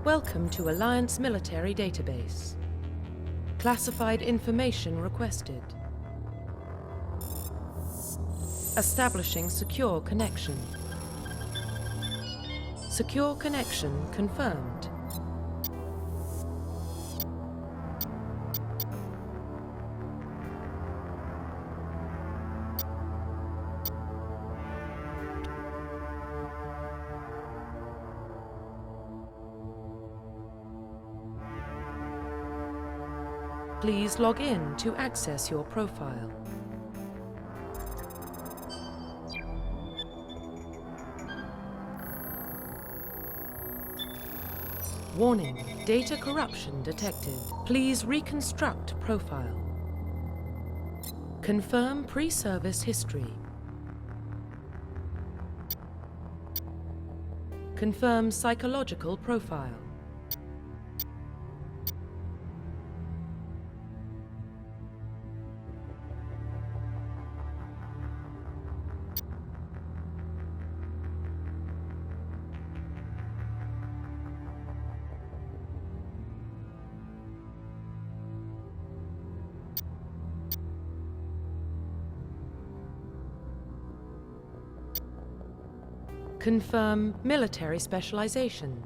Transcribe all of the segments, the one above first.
Welcome to Alliance Military Database. Classified information requested. Establishing secure connection. Secure connection confirmed. Please log in to access your profile. Warning, data corruption detected. Please reconstruct profile. Confirm pre-service history. Confirm psychological profile. Confirm military specialization.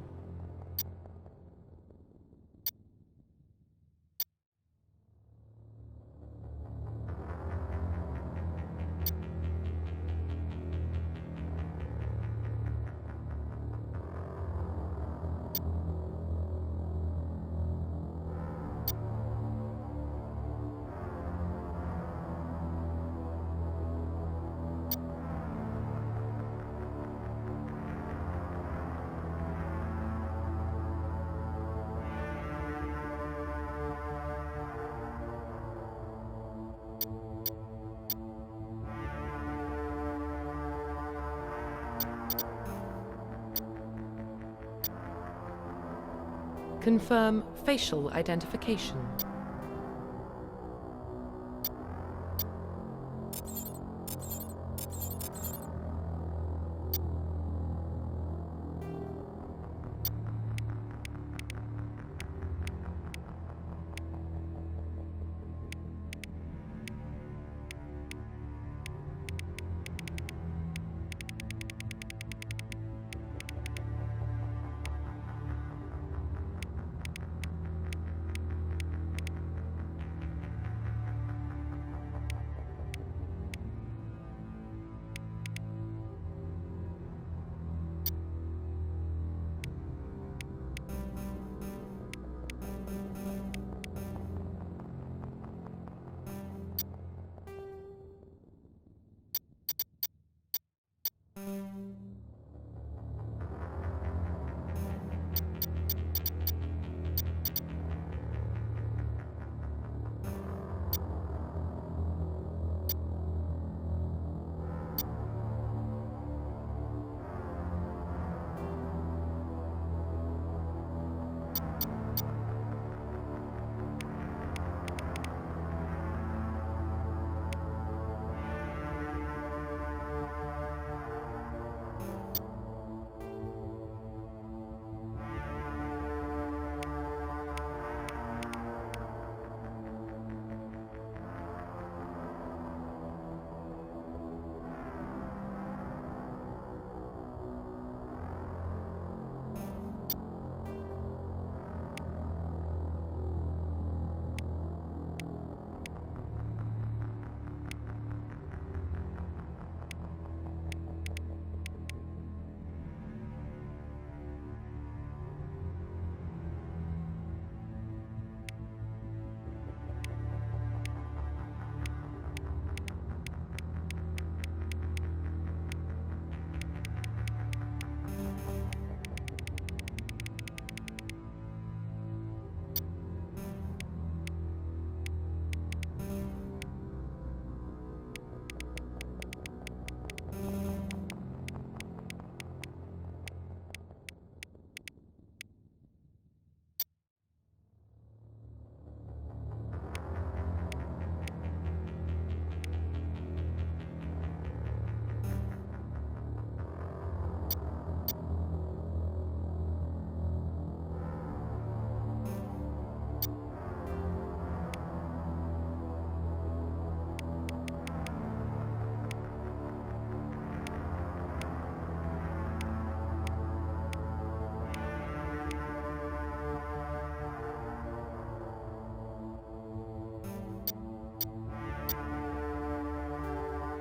Confirm facial identification.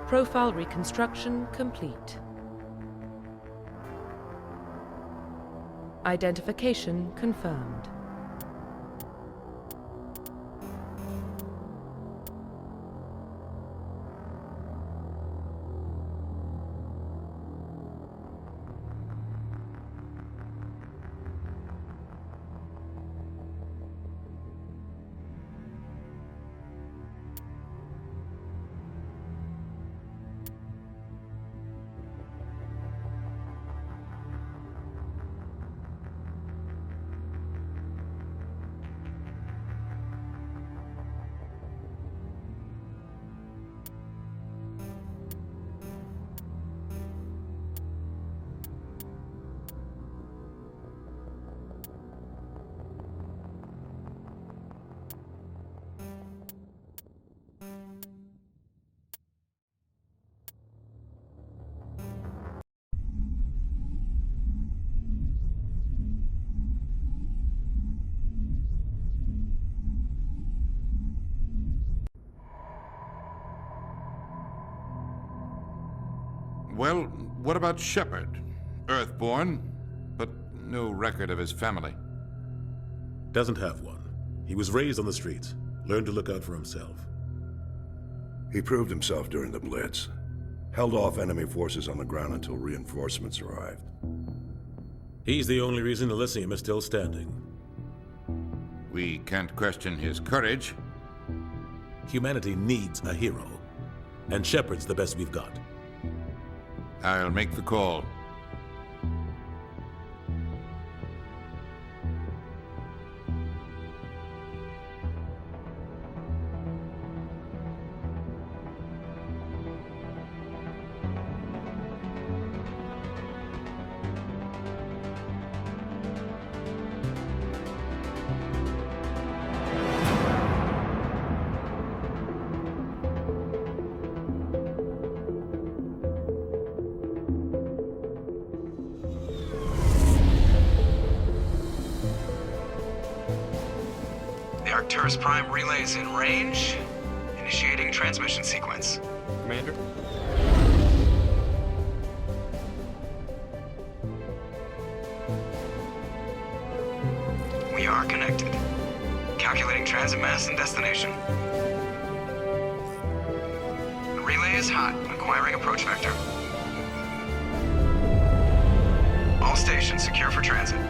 Profile reconstruction complete. Identification confirmed. Well, what about Shepard? Earthborn, but no record of his family. Doesn't have one. He was raised on the streets, learned to look out for himself. He proved himself during the Blitz. Held off enemy forces on the ground until reinforcements arrived. He's the only reason Elysium is still standing. We can't question his courage. Humanity needs a hero, and Shepard's the best we've got. I'll make the call. Arcturus Prime relay is in range. Initiating transmission sequence. Commander? We are connected. Calculating transit mass and destination. The relay is hot, acquiring approach vector. All stations secure for transit.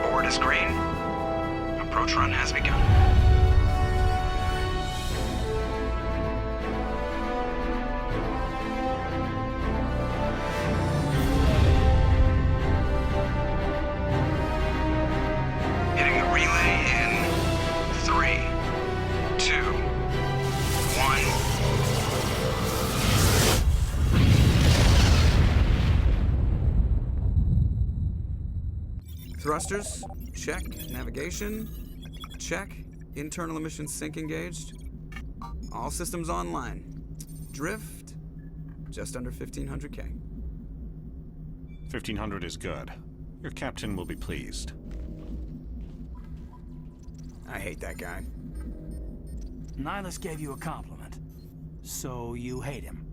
Board is green. Approach run has begun. Hitting the relay in 3, 2, 1. Thrusters, check. Navigation, check. Internal emission sync engaged. All systems online. Drift, just under 1500K. 1500 is good. Your captain will be pleased. I hate that guy. Nihilus gave you a compliment, so you hate him.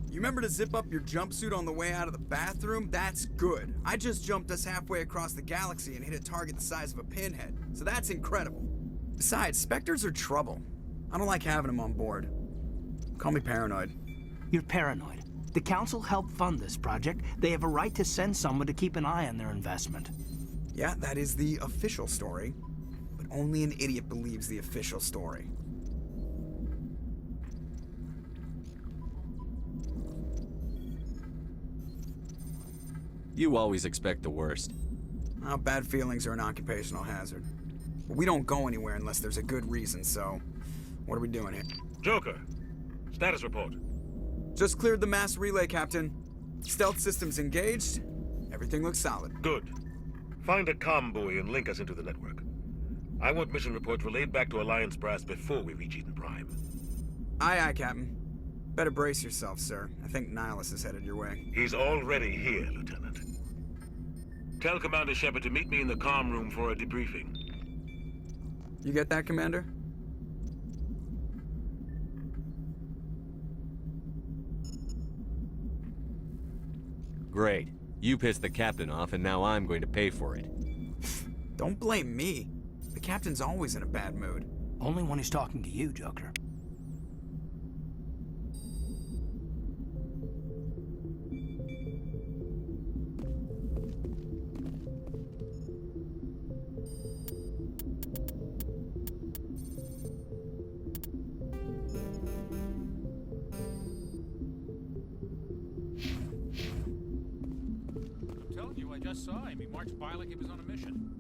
You remember to zip up your jumpsuit on the way out of the bathroom? That's good. I just jumped us halfway across the galaxy and hit a target the size of a pinhead, so that's incredible. Besides, Spectres are trouble. I don't like having them on board. Call me paranoid. You're paranoid. The Council helped fund this project. They have a right to send someone to keep an eye on their investment. Yeah, that is the official story, but only an idiot believes the official story. You always expect the worst. Well, bad feelings are an occupational hazard. But we don't go anywhere unless there's a good reason, so what are we doing here? Joker, status report. Just cleared the mass relay, Captain. Stealth systems engaged. Everything looks solid. Good. Find a comm buoy and link us into the network. I want mission reports relayed back to Alliance Brass before we reach Eden Prime. Aye, aye, Captain. Better brace yourself, sir. I think Nihilus is headed your way. He's already here, Lieutenant. Tell Commander Shepard to meet me in the comm room for a debriefing. You get that, Commander? Great. You pissed the captain off, and now I'm going to pay for it. Don't blame me. The captain's always in a bad mood. Only when he's talking to you, Joker. I'm telling you, I just saw him. He marched by like he was on a mission.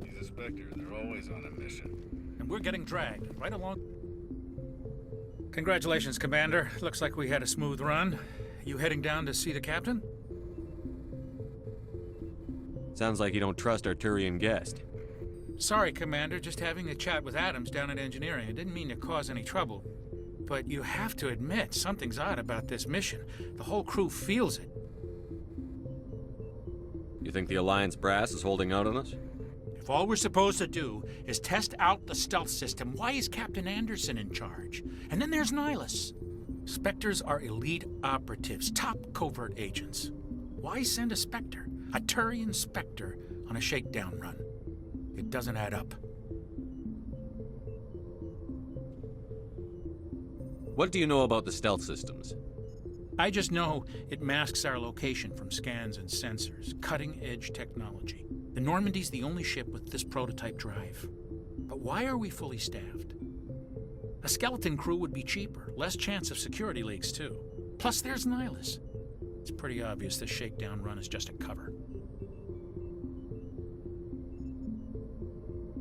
He's a Spectre. They're always on a mission. And we're getting dragged right along. Congratulations, Commander. Looks like we had a smooth run. You heading down to see the captain? Sounds like you don't trust our Turian guest. Sorry, Commander. Just having a chat with Adams down at engineering. I didn't mean to cause any trouble. But you have to admit, something's odd about this mission. The whole crew feels it. You think the Alliance brass is holding out on us? If all we're supposed to do is test out the stealth system, why is Captain Anderson in charge? And then there's Nihilus. Spectres are elite operatives, top covert agents. Why send a Spectre, a Turian Spectre, on a shakedown run? It doesn't add up. What do you know about the stealth systems? I just know it masks our location from scans and sensors. Cutting-edge technology. The Normandy's the only ship with this prototype drive. But why are we fully staffed? A skeleton crew would be cheaper, less chance of security leaks too. Plus there's Nihilus. It's pretty obvious this shakedown run is just a cover.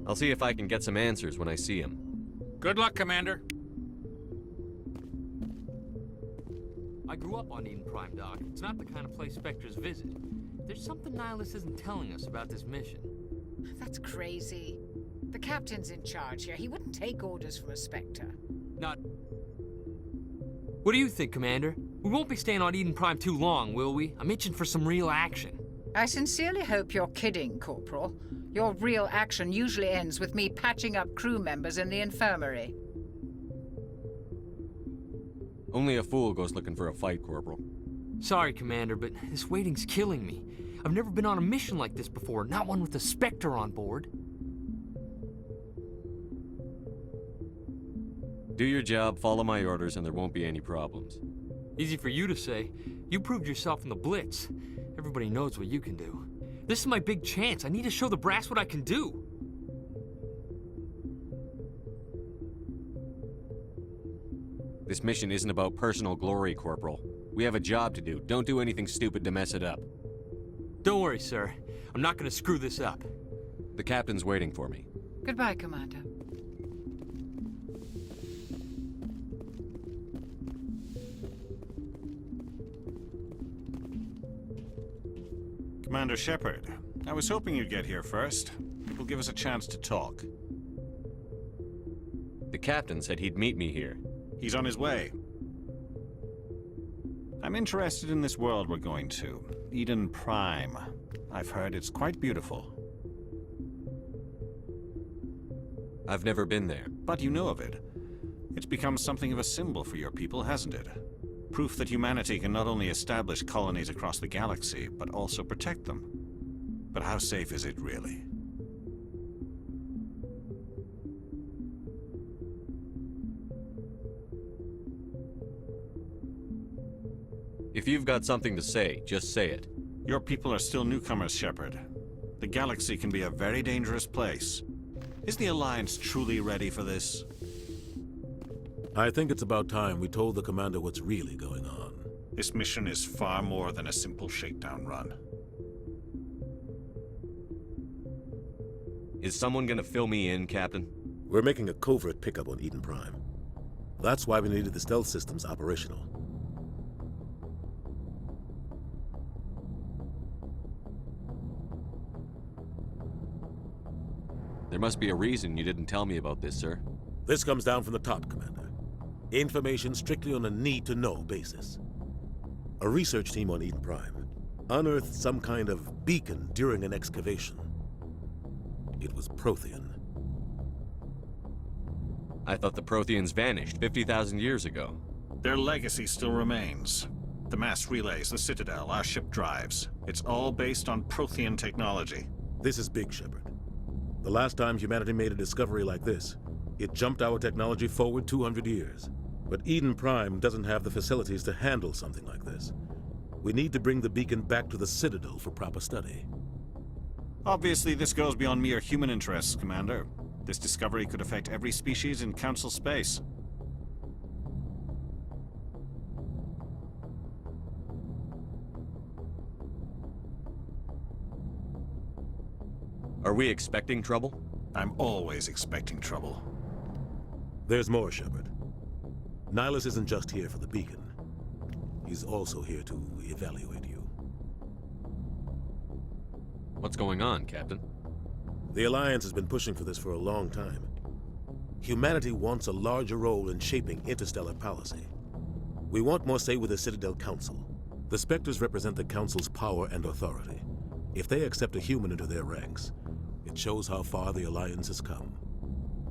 I'll see if I can get some answers when I see him. Good luck, Commander. I grew up on Eden Prime, Doc. It's not the kind of place Spectres visit. There's something Nihilus isn't telling us about this mission. That's crazy. The captain's in charge here. He wouldn't take orders from a Spectre. Not... What do you think, Commander? We won't be staying on Eden Prime too long, will we? I'm itching for some real action. I sincerely hope you're kidding, Corporal. Your real action usually ends with me patching up crew members in the infirmary. Only a fool goes looking for a fight, Corporal. Sorry, Commander, but this waiting's killing me. I've never been on a mission like this before, not one with a Spectre on board. Do your job, follow my orders, and there won't be any problems. Easy for you to say. You proved yourself in the Blitz. Everybody knows what you can do. This is my big chance. I need to show the brass what I can do. This mission isn't about personal glory, Corporal. We have a job to do. Don't do anything stupid to mess it up. Don't worry, sir. I'm not gonna screw this up. The captain's waiting for me. Goodbye, Commander. Commander Shepard, I was hoping you'd get here first. It will give us a chance to talk. The captain said he'd meet me here. He's on his way. I'm interested in this world we're going to, Eden Prime. I've heard it's quite beautiful. I've never been there. But you know of it. It's become something of a symbol for your people, hasn't it? Proof that humanity can not only establish colonies across the galaxy, but also protect them. But how safe is it, really? If you've got something to say, just say it. Your people are still newcomers, Shepard. The galaxy can be a very dangerous place. Is the Alliance truly ready for this? I think it's about time we told the commander what's really going on. This mission is far more than a simple shakedown run. Is someone gonna fill me in, Captain? We're making a covert pickup on Eden Prime. That's why we needed the stealth systems operational. There must be a reason you didn't tell me about this, sir. This comes down from the top, Commander. Information strictly on a need-to-know basis. A research team on Eden Prime unearthed some kind of beacon during an excavation. It was Prothean. I thought the Protheans vanished 50,000 years ago. Their legacy still remains. The mass relays, the Citadel, our ship drives. It's all based on Prothean technology. This is big, Shepard. The last time humanity made a discovery like this, it jumped our technology forward 200 years. But Eden Prime doesn't have the facilities to handle something like this. We need to bring the beacon back to the Citadel for proper study. Obviously, this goes beyond mere human interests, Commander. This discovery could affect every species in Council space. Are we expecting trouble? I'm always expecting trouble. There's more, Shepard. Nihilus isn't just here for the beacon. He's also here to evaluate you. What's going on, Captain? The Alliance has been pushing for this for a long time. Humanity wants a larger role in shaping interstellar policy. We want more say with the Citadel Council. The Spectres represent the Council's power and authority. If they accept a human into their ranks, it shows how far the Alliance has come.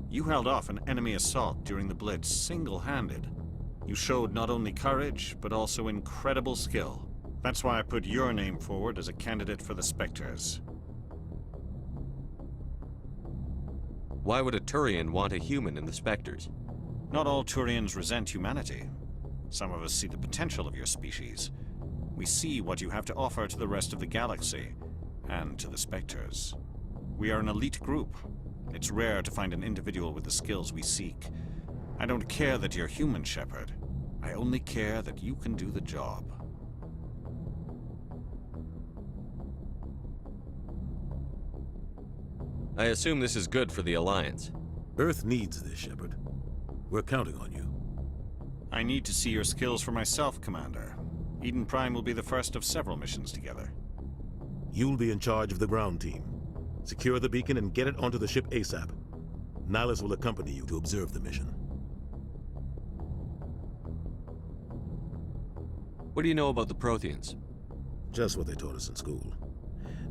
You held off an enemy assault during the Blitz single-handed. You showed not only courage, but also incredible skill. That's why I put your name forward as a candidate for the Spectres. Why would a Turian want a human in the Spectres? Not all Turians resent humanity. Some of us see the potential of your species. We see what you have to offer to the rest of the galaxy, and to the Spectres. We are an elite group. It's rare to find an individual with the skills we seek. I don't care that you're human, Shepard. I only care that you can do the job. I assume this is good for the Alliance. Earth needs this, Shepard. We're counting on you. I need to see your skills for myself, Commander. Eden Prime will be the first of several missions together. You'll be in charge of the ground team. Secure the beacon and get it onto the ship ASAP. Nihilus will accompany you to observe the mission. What do you know about the Protheans? Just what they taught us in school.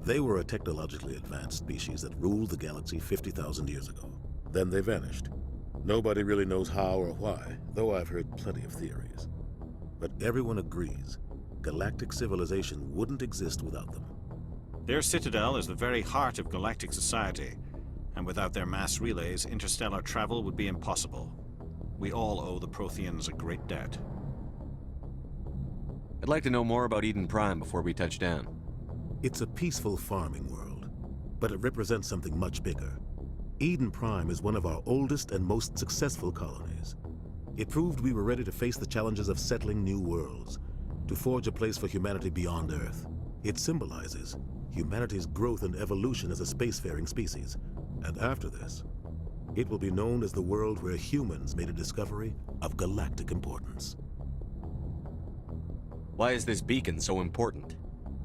They were a technologically advanced species that ruled the galaxy 50,000 years ago. Then they vanished. Nobody really knows how or why, though I've heard plenty of theories. But everyone agrees, galactic civilization wouldn't exist without them. Their citadel is the very heart of galactic society, and without their mass relays, interstellar travel would be impossible. We all owe the Protheans a great debt. I'd like to know more about Eden Prime before we touch down. It's a peaceful farming world, but it represents something much bigger. Eden Prime is one of our oldest and most successful colonies. It proved we were ready to face the challenges of settling new worlds, to forge a place for humanity beyond Earth. It symbolizes humanity's growth and evolution as a spacefaring species. And after this, it will be known as the world where humans made a discovery of galactic importance. Why is this beacon so important?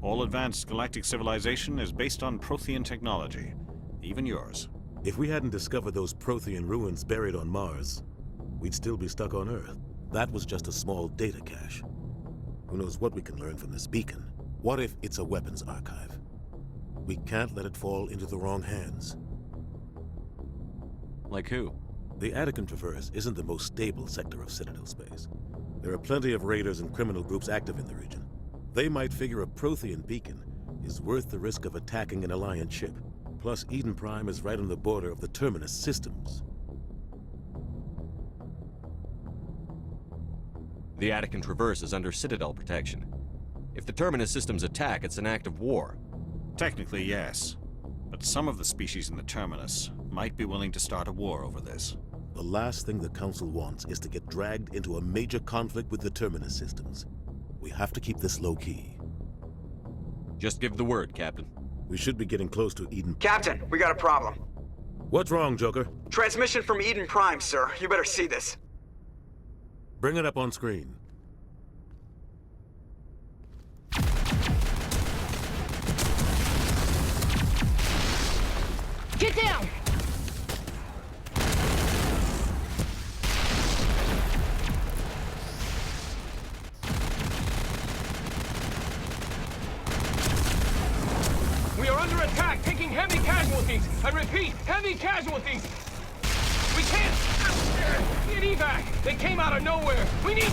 All advanced galactic civilization is based on Prothean technology, even yours. If we hadn't discovered those Prothean ruins buried on Mars, we'd still be stuck on Earth. That was just a small data cache. Who knows what we can learn from this beacon? What if it's a weapons archive? We can't let it fall into the wrong hands. Like who? The Attican Traverse isn't the most stable sector of Citadel space. There are plenty of raiders and criminal groups active in the region. They might figure a Prothean beacon is worth the risk of attacking an Alliance ship. Plus, Eden Prime is right on the border of the Terminus systems. The Attican Traverse is under Citadel protection. If the Terminus systems attack, it's an act of war. Technically, yes. But some of the species in the Terminus might be willing to start a war over this. The last thing the Council wants is to get dragged into a major conflict with the Terminus systems. We have to keep this low-key. Just give the word, Captain. We should be getting close to Eden... Captain, we got a problem. What's wrong, Joker? Transmission from Eden Prime, sir. You better see this. Bring it up on screen. Get down! casualties! I repeat, heavy casualties! We can't get evac! They came out of nowhere! We need...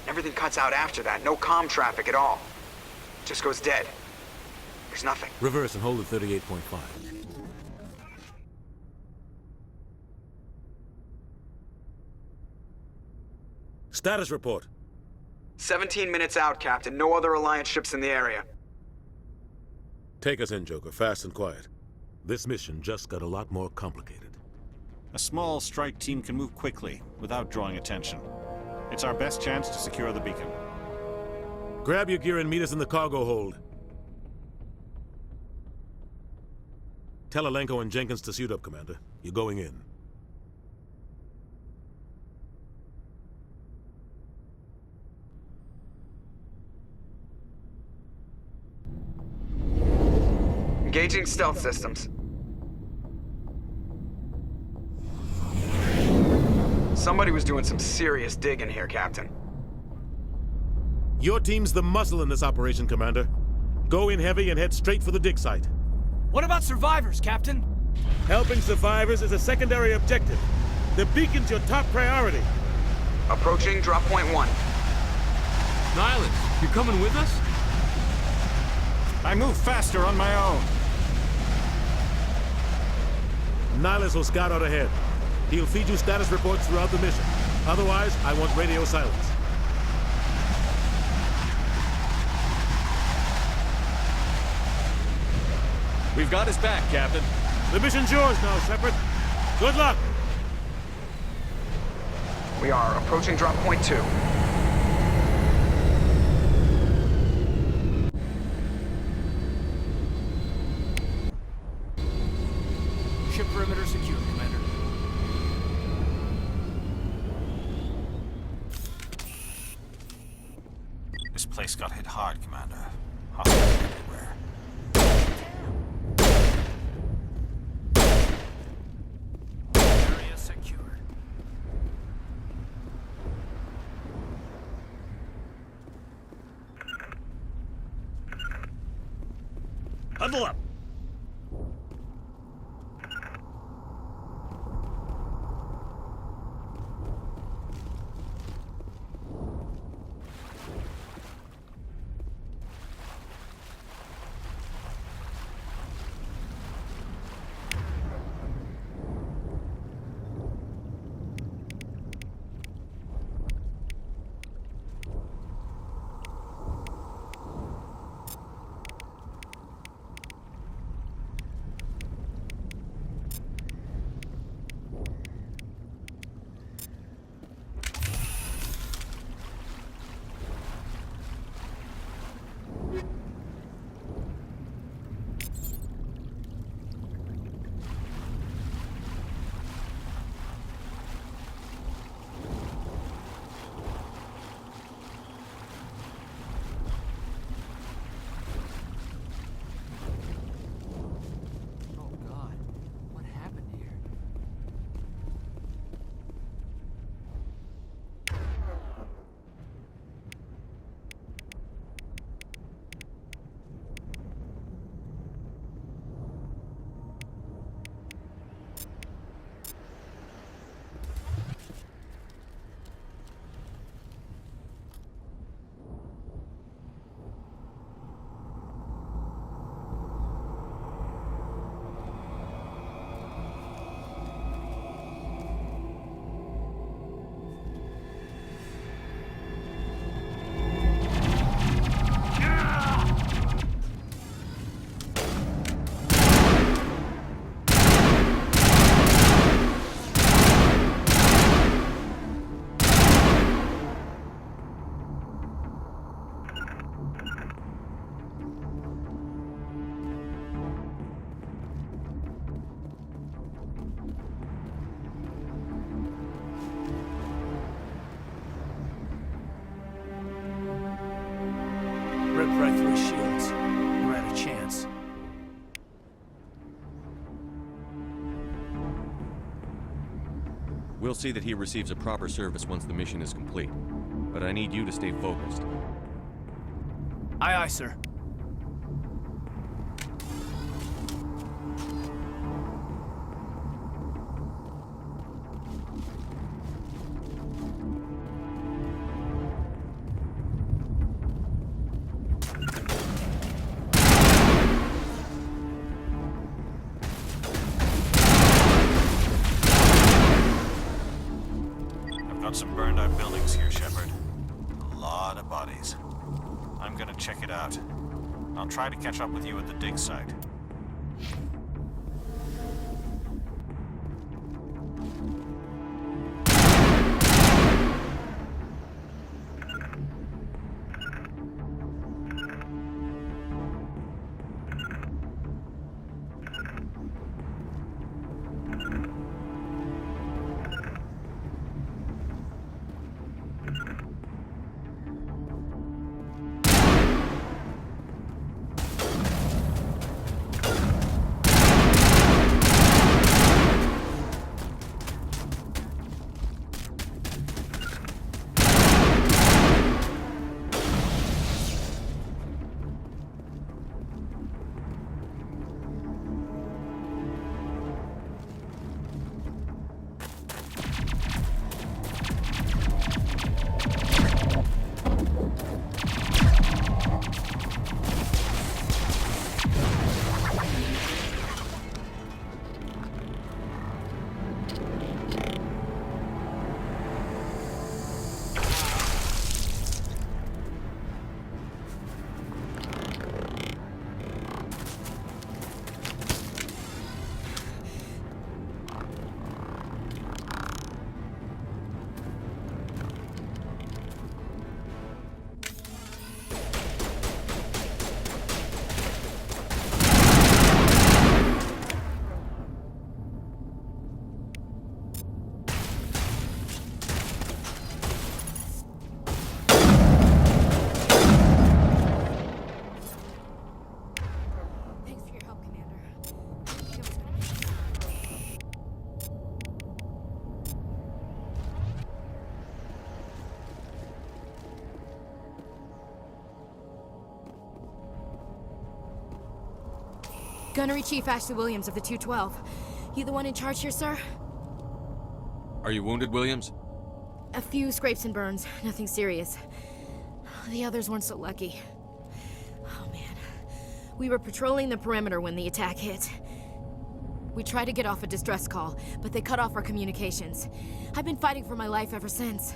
Everything cuts out after that. No comm traffic at all. Just goes dead. There's nothing. Reverse and hold at 38.5. Status report. 17 minutes out, Captain. No other Alliance ships in the area. Take us in, Joker, fast and quiet. This mission just got a lot more complicated. A small strike team can move quickly, without drawing attention. It's our best chance to secure the beacon. Grab your gear and meet us in the cargo hold. Tell Alenko and Jenkins to suit up, Commander. You're going in. Engaging stealth systems. Somebody was doing some serious digging here, Captain. Your team's the muscle in this operation, Commander. Go in heavy and head straight for the dig site. What about survivors, Captain? Helping survivors is a secondary objective. The beacon's your top priority. Approaching drop point 1. Nihilus, you coming with us? I move faster on my own. Nihilus will scout out ahead. He'll feed you status reports throughout the mission. Otherwise, I want radio silence. We've got his back, Captain. The mission's yours now, Shepard. Good luck! We are approaching drop point 2. Ship perimeter secure, Commander. This place got hit hard, Commander. Hostiles everywhere. Area secured. Huddle up! We'll see that he receives a proper service once the mission is complete. But I need you to stay focused. Aye, aye, sir. I've got some burned out buildings here, Shepard. A lot of bodies. I'm gonna check it out. I'll try to catch up with you at the dig site. Gunnery Chief Ashley Williams of the 212. You the one in charge here, sir? Are you wounded, Williams? A few scrapes and burns, nothing serious. The others weren't so lucky. Oh man. We were patrolling the perimeter when the attack hit. We tried to get off a distress call, but they cut off our communications. I've been fighting for my life ever since.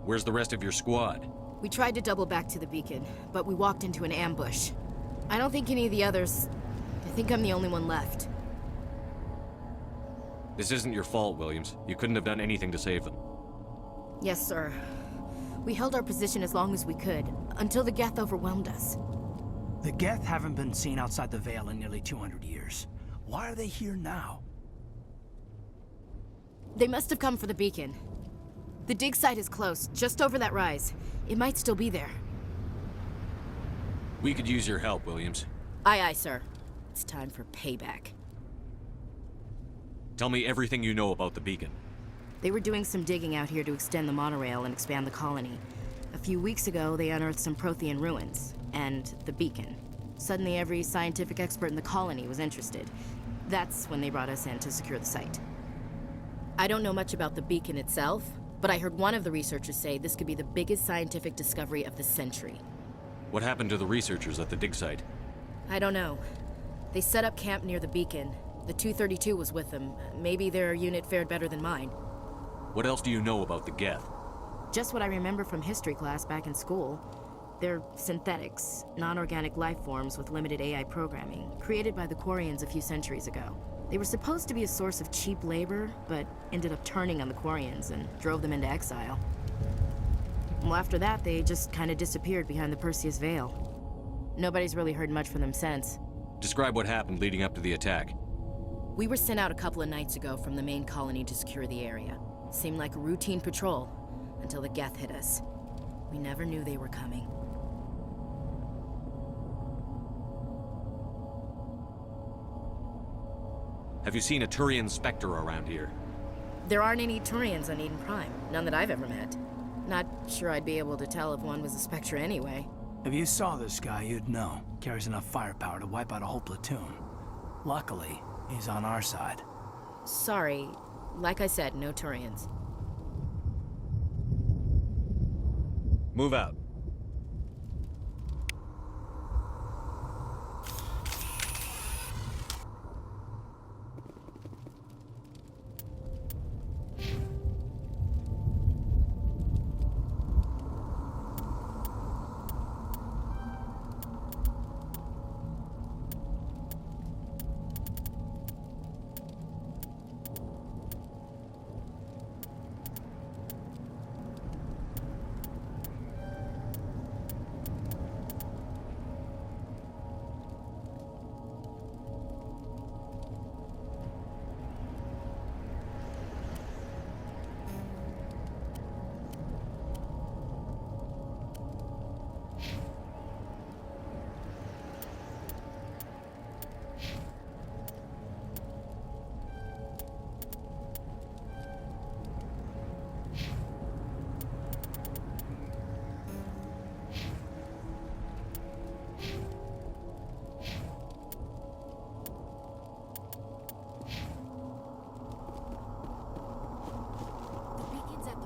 Where's the rest of your squad? We tried to double back to the beacon, but we walked into an ambush. I don't think any of the others... I think I'm the only one left. This isn't your fault, Williams. You couldn't have done anything to save them. Yes, sir. We held our position as long as we could, until the Geth overwhelmed us. The Geth haven't been seen outside the Veil in nearly 200 years. Why are they here now? They must have come for the beacon. The dig site is close, just over that rise. It might still be there. We could use your help, Williams. Aye, aye, sir. It's time for payback. Tell me everything you know about the beacon. They were doing some digging out here to extend the monorail and expand the colony. A few weeks ago, they unearthed some Prothean ruins, and the beacon. Suddenly, every scientific expert in the colony was interested. That's when they brought us in to secure the site. I don't know much about the beacon itself, but I heard one of the researchers say this could be the biggest scientific discovery of the century. What happened to the researchers at the dig site? I don't know. They set up camp near the beacon. The 232 was with them. Maybe their unit fared better than mine. What else do you know about the Geth? Just what I remember from history class back in school. They're synthetics, non-organic life forms with limited AI programming, created by the Quarians a few centuries ago. They were supposed to be a source of cheap labor, but ended up turning on the Quarians and drove them into exile. Well, after that, they just kind of disappeared behind the Perseus Veil. Nobody's really heard much from them since. Describe what happened leading up to the attack. We were sent out a couple of nights ago from the main colony to secure the area. Seemed like a routine patrol, until the Geth hit us. We never knew they were coming. Have you seen a Turian Spectre around here? There aren't any Turians on Eden Prime. None that I've ever met. Not sure I'd be able to tell if one was a Spectre anyway. If you saw this guy, you'd know. Carries enough firepower to wipe out a whole platoon. Luckily, he's on our side. Sorry. Like I said, no Turians. Move out.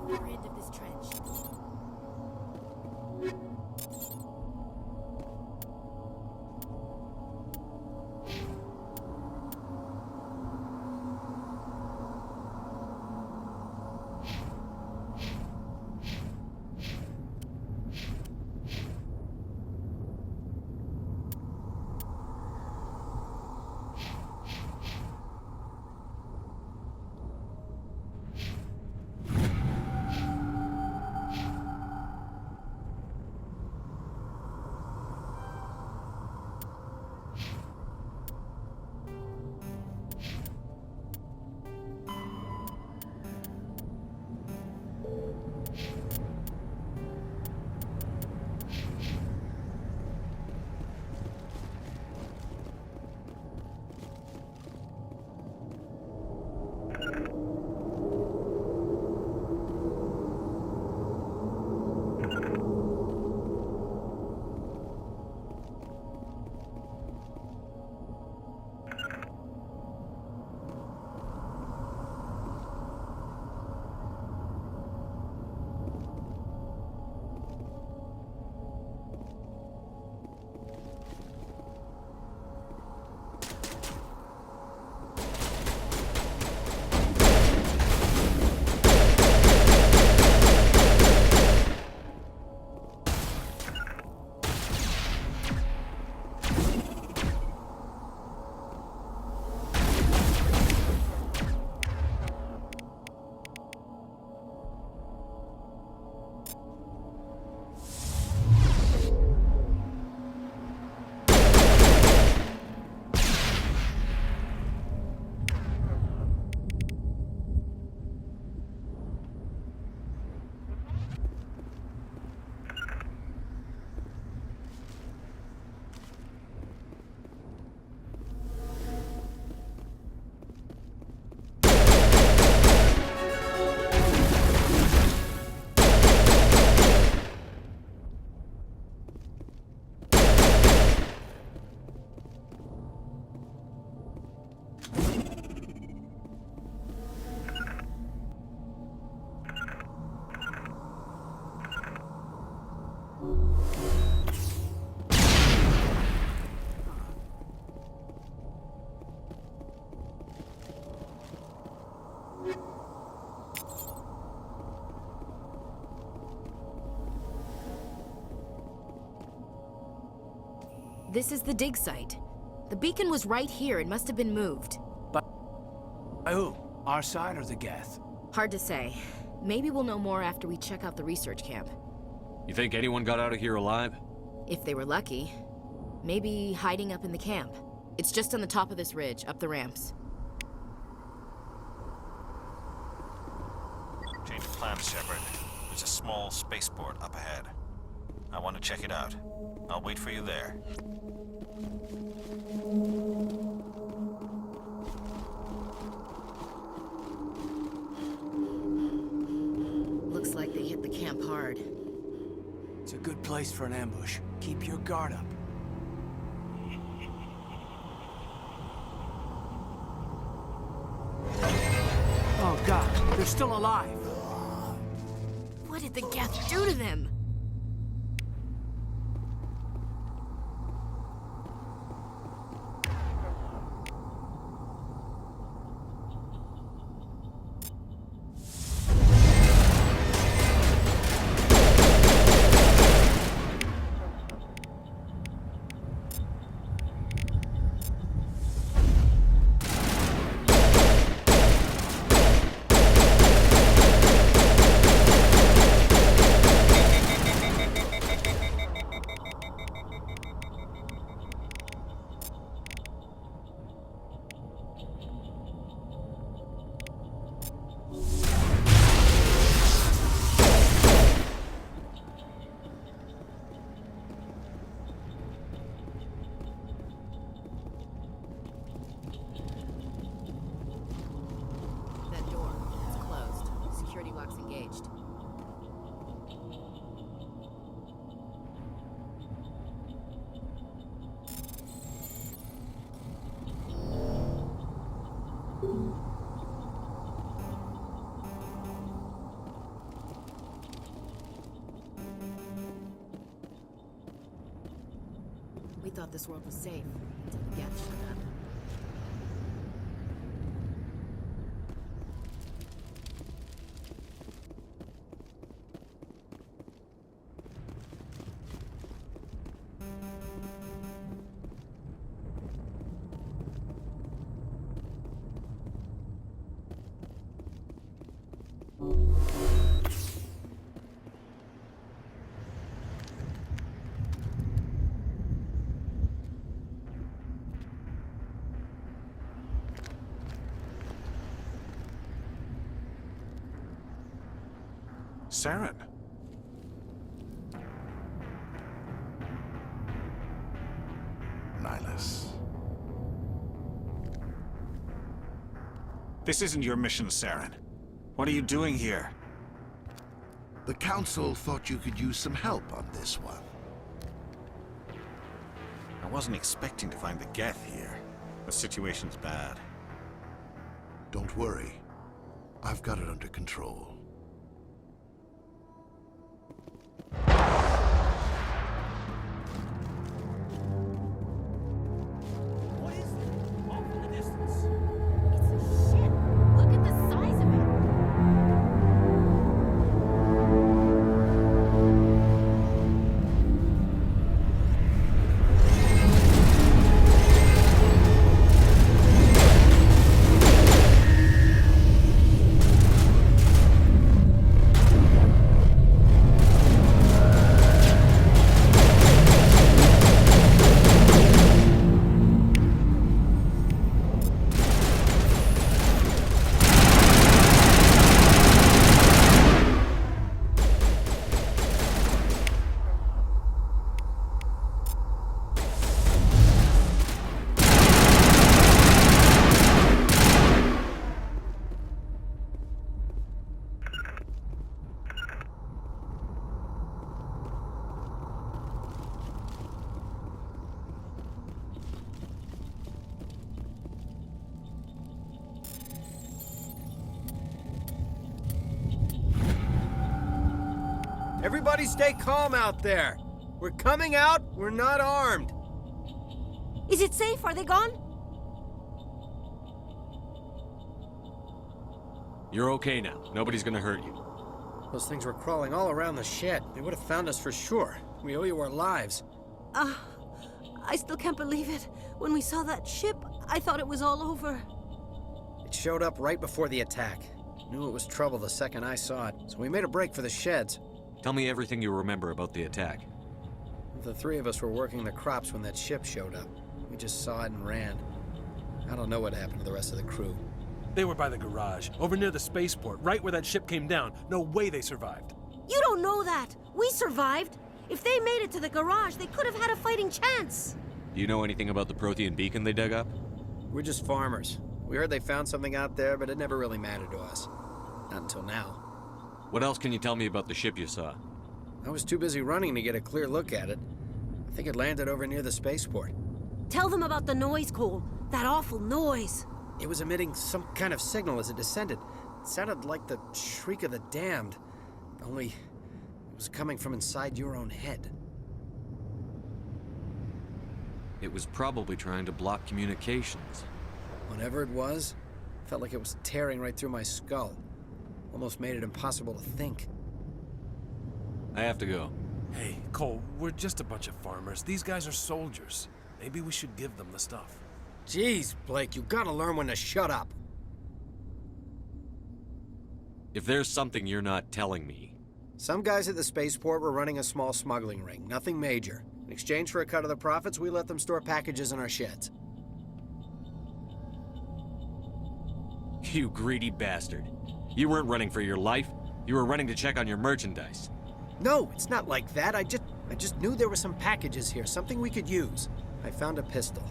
Far end of this trench. This is the dig site. The beacon was right here. It must have been moved. By who? Our side or the Geth? Hard to say. Maybe we'll know more after we check out the research camp. You think anyone got out of here alive? If they were lucky. Maybe hiding up in the camp. It's just on the top of this ridge, up the ramps. Change of plans, Shepard. There's a small spaceport up ahead. I want to check it out. I'll wait for you there. guard. It's a good place for an ambush. Keep your guard up. Oh god, they're still alive. What did the Geth do to them? That door, it's closed. Security lock's engaged. We thought this world was safe until the Geth showed up. Saren. Nihilus. This isn't your mission, Saren. What are you doing here? The Council thought you could use some help on this one. I wasn't expecting to find the Geth here. The situation's bad. Don't worry. I've got it under control. What is it? Off in the distance. It's a ship. Look at the size of it. Everybody stay calm out there. We're coming out, we're not armed. Is it safe? Are they gone? You're okay now. Nobody's gonna hurt you. Those things were crawling all around the shed. They would have found us for sure. We owe you our lives. I still can't believe it. When we saw that ship, I thought it was all over. It showed up right before the attack. Knew it was trouble the second I saw it, so we made a break for the sheds. Tell me everything you remember about the attack. The three of us were working the crops when that ship showed up. We just saw it and ran. I don't know what happened to the rest of the crew. They were by the garage, over near the spaceport, right where that ship came down. No way they survived. You don't know that. We survived. If they made it to the garage, they could have had a fighting chance. Do you know anything about the Prothean beacon they dug up? We're just farmers. We heard they found something out there, but it never really mattered to us. Not until now. What else can you tell me about the ship you saw? I was too busy running to get a clear look at it. I think it landed over near the spaceport. Tell them about the noise, Cole. That awful noise. It was emitting some kind of signal as it descended. It sounded like the shriek of the damned, only it was coming from inside your own head. It was probably trying to block communications. Whatever it was, felt like it was tearing right through my skull. Almost made it impossible to think. I have to go. Hey, Cole, we're just a bunch of farmers. These guys are soldiers. Maybe we should give them the stuff. Jeez, Blake, you gotta learn when to shut up. If there's something you're not telling me... Some guys at the spaceport were running a small smuggling ring, nothing major. In exchange for a cut of the profits, we let them store packages in our sheds. You greedy bastard. You weren't running for your life. You were running to check on your merchandise. No, it's not like that. I just knew there were some packages here, something we could use. I found a pistol.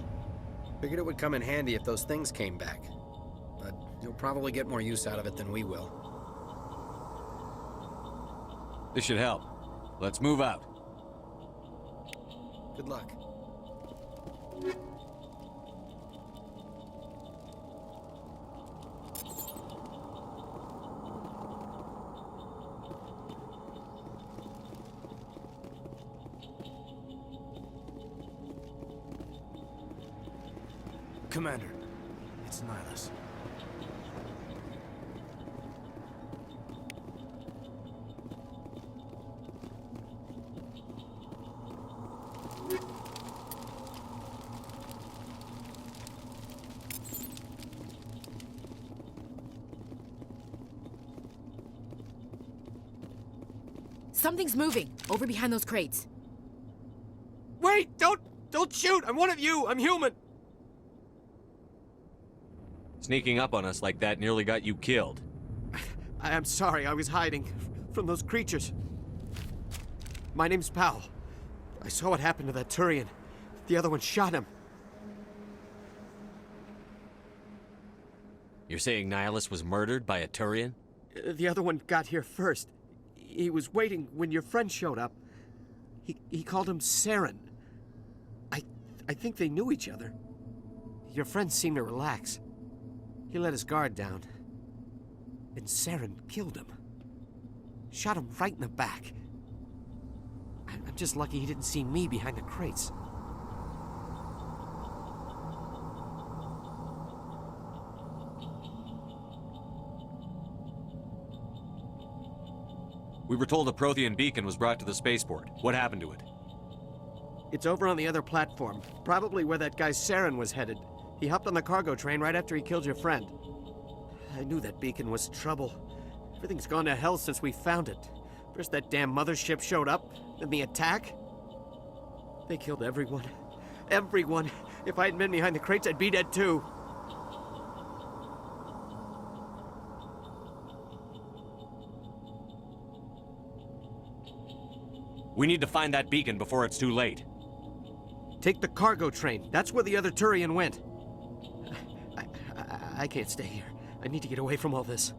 Figured it would come in handy if those things came back. But you'll probably get more use out of it than we will. This should help. Let's move out. Good luck. Commander, it's Nihilus. Something's moving, over behind those crates. Wait! Don't shoot! I'm one of you! I'm human! Sneaking up on us like that nearly got you killed. I'm sorry, I was hiding from those creatures. My name's Powell. I saw what happened to that Turian. The other one shot him. You're saying Nihilus was murdered by a Turian? The other one got here first. He was waiting when your friend showed up. He called him Saren. I think they knew each other. Your friend seemed to relax. He let his guard down. And Saren killed him. Shot him right in the back. I'm just lucky he didn't see me behind the crates. We were told a Prothean beacon was brought to the spaceport. What happened to it? It's over on the other platform. Probably where that guy Saren was headed. He hopped on the cargo train right after he killed your friend. I knew that beacon was trouble. Everything's gone to hell since we found it. First that damn mothership showed up, then the attack. They killed everyone. Everyone. If I hadn't been behind the crates, I'd be dead too. We need to find that beacon before it's too late. Take the cargo train. That's where the other Turian went. I can't stay here. I need to get away from all this.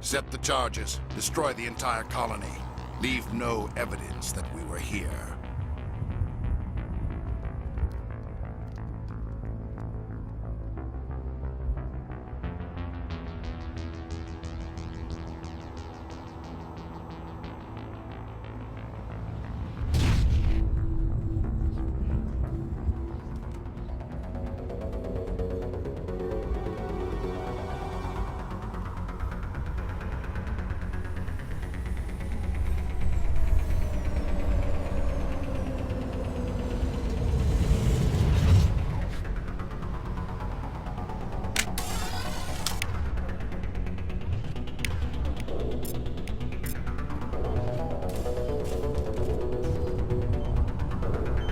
Set the charges. Destroy the entire colony. Leave no evidence that we were here.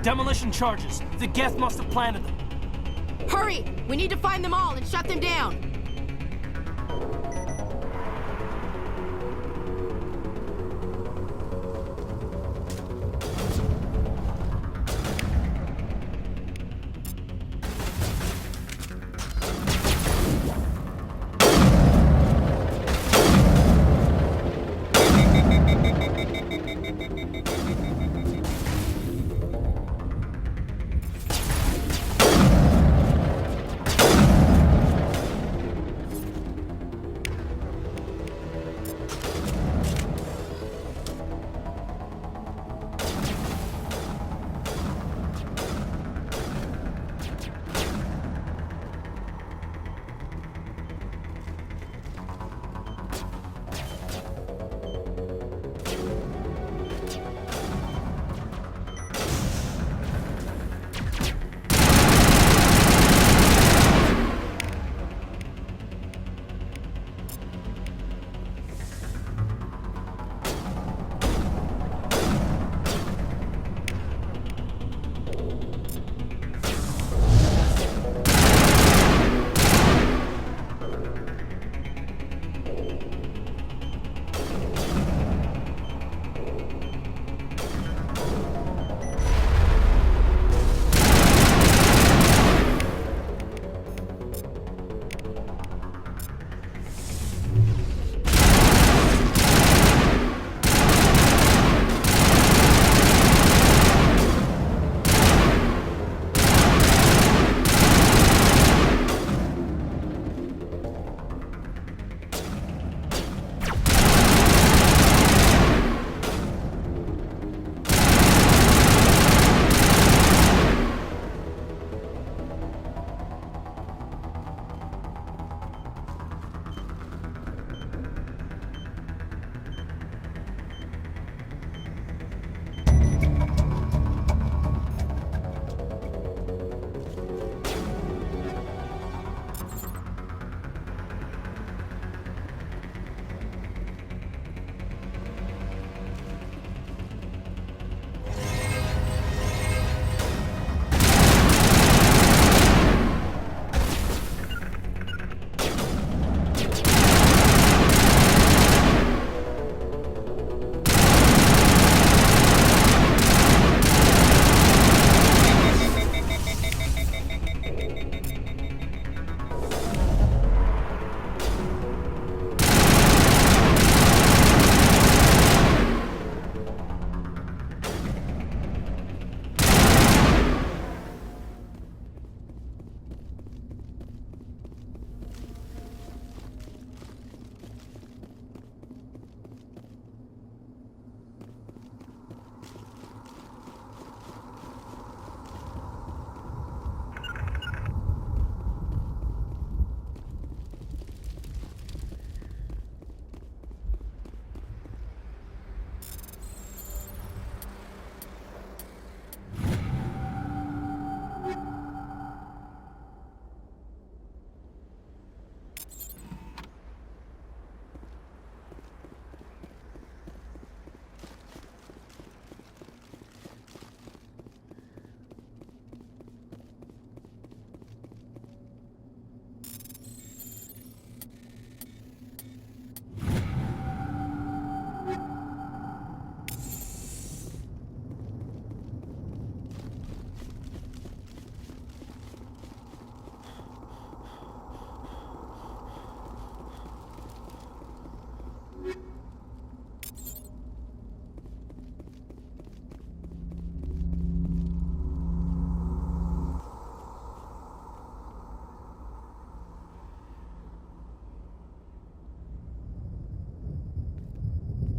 Demolition charges. The Geth must have planted them. Hurry! We need to find them all and shut them down!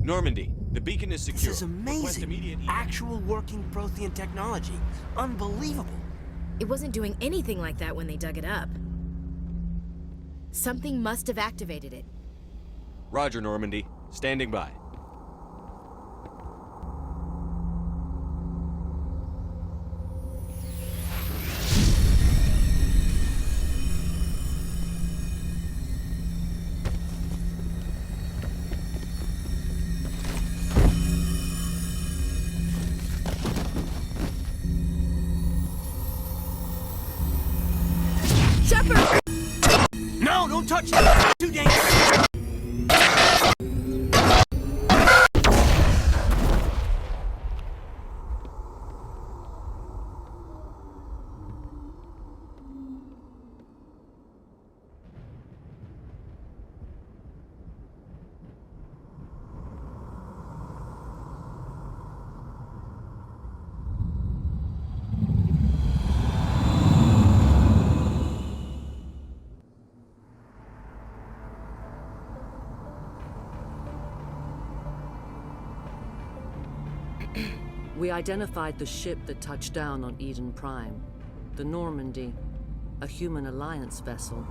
Normandy, the beacon is secure. This is amazing. Actual working Prothean technology. Unbelievable. It wasn't doing anything like that when they dug it up. Something must have activated it. Roger, Normandy. Standing by. Shepard! No, don't touch it! Too dangerous! We identified the ship that touched down on Eden Prime. The Normandy, a human alliance vessel.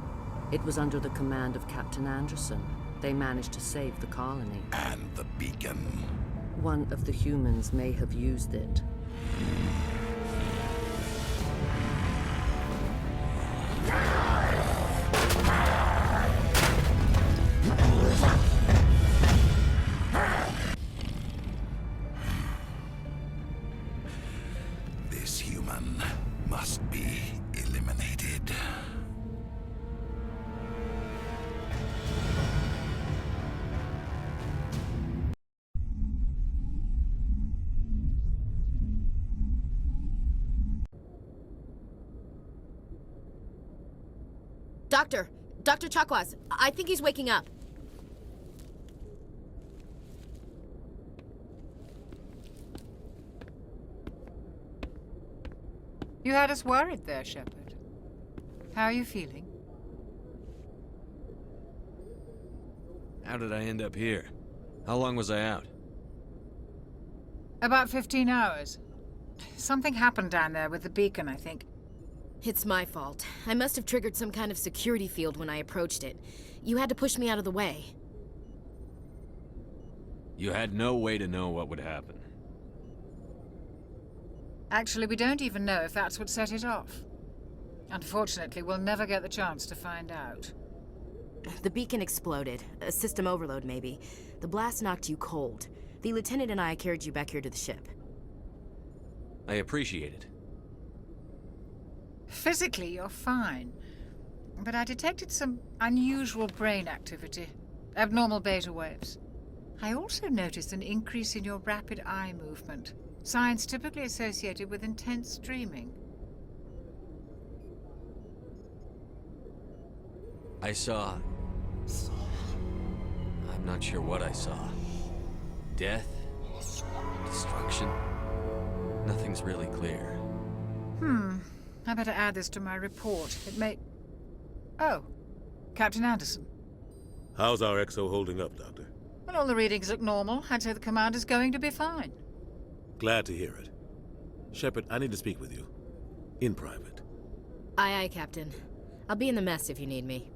It was under the command of Captain Anderson. They managed to save the colony. And the beacon. One of the humans may have used it. This human must be eliminated. Dr. Chakwas, I think he's waking up. You had us worried there, Shepard. How are you feeling? How did I end up here? How long was I out? About 15 hours. Something happened down there with the beacon, I think. It's my fault. I must have triggered some kind of security field when I approached it. You had to push me out of the way. You had no way to know what would happen. Actually, we don't even know if that's what set it off. Unfortunately, we'll never get the chance to find out. The beacon exploded. A system overload, maybe. The blast knocked you cold. The lieutenant and I carried you back here to the ship. I appreciate it. Physically, you're fine. But I detected some unusual brain activity. Abnormal beta waves. I also noticed an increase in your rapid eye movement. Signs typically associated with intense dreaming. I saw... I'm not sure what I saw. Death? Destruction? Nothing's really clear. I better add this to my report. It may... Oh, Captain Anderson. How's our XO holding up, Doctor? Well, all the readings look normal. I'd say the commander's going to be fine. Glad to hear it. Shepard, I need to speak with you. In private. Aye, aye, Captain. I'll be in the mess if you need me.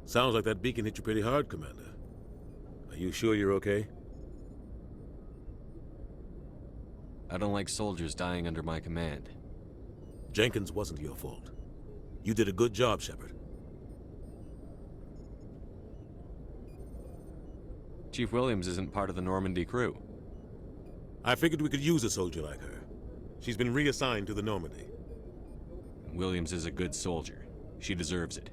Sounds like that beacon hit you pretty hard, Commander. Are you sure you're okay? I don't like soldiers dying under my command. Jenkins wasn't your fault. You did a good job, Shepard. Chief Williams isn't part of the Normandy crew. I figured we could use a soldier like her. She's been reassigned to the Normandy. Williams is a good soldier. She deserves it.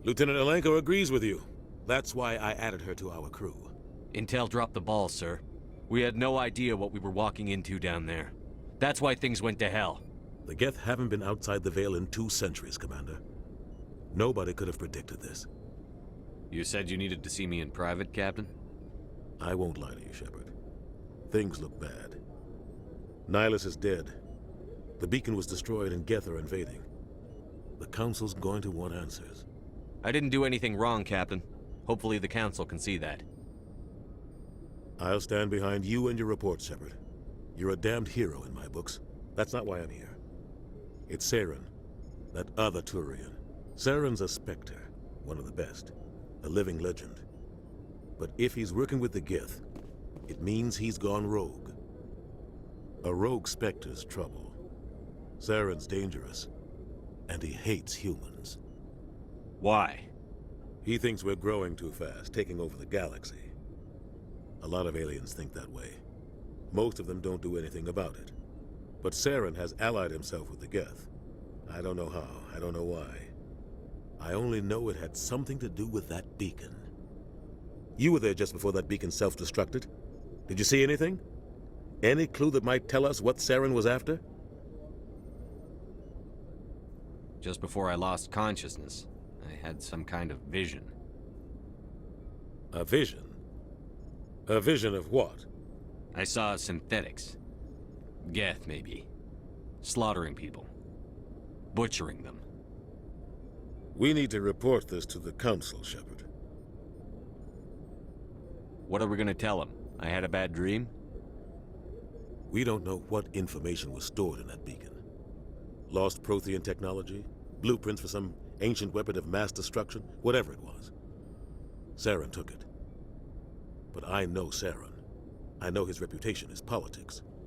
Lieutenant Alenko agrees with you. That's why I added her to our crew. Intel dropped the ball, sir. We had no idea what we were walking into down there. That's why things went to hell. The Geth haven't been outside the Veil in 2 centuries, Commander. Nobody could have predicted this. You said you needed to see me in private, Captain? I won't lie to you, Shepard. Things look bad. Nihilus is dead. The beacon was destroyed and Geth are invading. The Council's going to want answers. I didn't do anything wrong, Captain. Hopefully the Council can see that. I'll stand behind you and your report, Shepard. You're a damned hero in my books. That's not why I'm here. It's Saren, that other Turian. Saren's a Spectre, one of the best, a living legend. But if he's working with the Geth, it means he's gone rogue. A rogue Spectre's trouble. Saren's dangerous, and he hates humans. Why? He thinks we're growing too fast, taking over the galaxy. A lot of aliens think that way. Most of them don't do anything about it. But Saren has allied himself with the Geth. I don't know how, I don't know why. I only know it had something to do with that beacon. You were there just before that beacon self-destructed. Did you see anything? Any clue that might tell us what Saren was after? Just before I lost consciousness, I had some kind of vision. A vision? A vision of what? I saw synthetics. Geth, maybe. Slaughtering people. Butchering them. We need to report this to the Council, Shepard. What are we gonna tell them? I had a bad dream? We don't know what information was stored in that beacon. Lost Prothean technology? Blueprints for some ancient weapon of mass destruction? Whatever it was. Saren took it. But I know Saren. I know his reputation is politics.